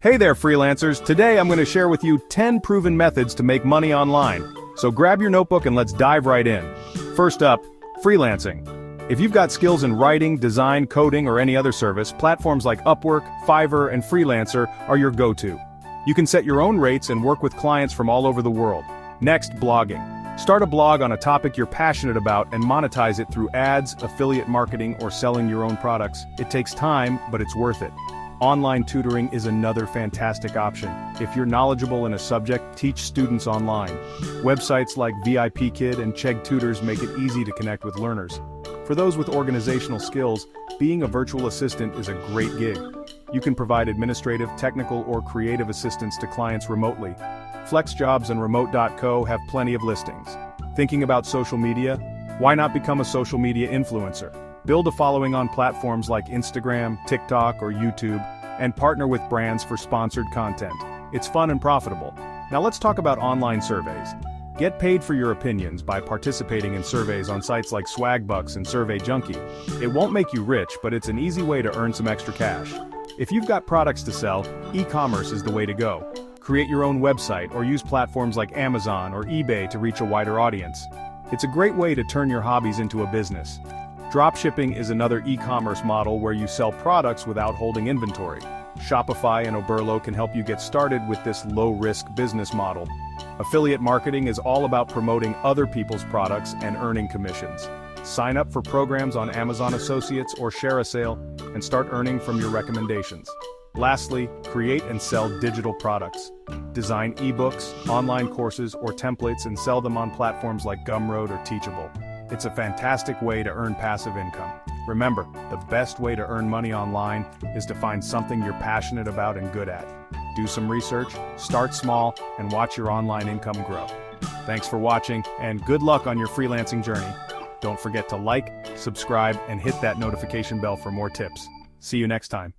Hey there, freelancers! Today I'm going to share with you 10 proven methods to make money online. So grab your notebook and let's dive right in. First up, freelancing. If you've got skills in writing, design, coding, or any other service, platforms like Upwork, Fiverr, and Freelancer are your go-to. You can set your own rates and work with clients from all over the world. Next, blogging. Start a blog on a topic you're passionate about and monetize it through ads, affiliate marketing, or selling your own products. It takes time, but it's worth it. Online tutoring is another fantastic option. If you're knowledgeable in a subject, teach students online. Websites like VIPKid and Chegg Tutors make it easy to connect with learners. For those with organizational skills, being a virtual assistant is a great gig. You can provide administrative, technical, or creative assistance to clients remotely. FlexJobs and Remote.co have plenty of listings. Thinking about social media? Why not become a social media influencer? Build a following on platforms like Instagram, TikTok, or YouTube, and partner with brands for sponsored content. It's fun and profitable. Now let's talk about online surveys. Get paid for your opinions by participating in surveys on sites like Swagbucks and Survey Junkie. It won't make you rich, but it's an easy way to earn some extra cash. If you've got products to sell, e-commerce is the way to go. Create your own website or use platforms like Amazon or eBay to reach a wider audience. It's a great way to turn your hobbies into a business. Dropshipping is another e-commerce model where you sell products without holding inventory. Shopify and Oberlo can help you get started with this low-risk business model. Affiliate marketing is all about promoting other people's products and earning commissions. Sign up for programs on Amazon Associates or ShareASale and start earning from your recommendations. Lastly, create and sell digital products. Design ebooks, online courses, or templates and sell them on platforms like Gumroad or Teachable. It's a fantastic way to earn passive income. Remember, the best way to earn money online is to find something you're passionate about and good at. Do some research, start small, and watch your online income grow. Thanks for watching, and good luck on your freelancing journey. Don't forget to like, subscribe, and hit that notification bell for more tips. See you next time.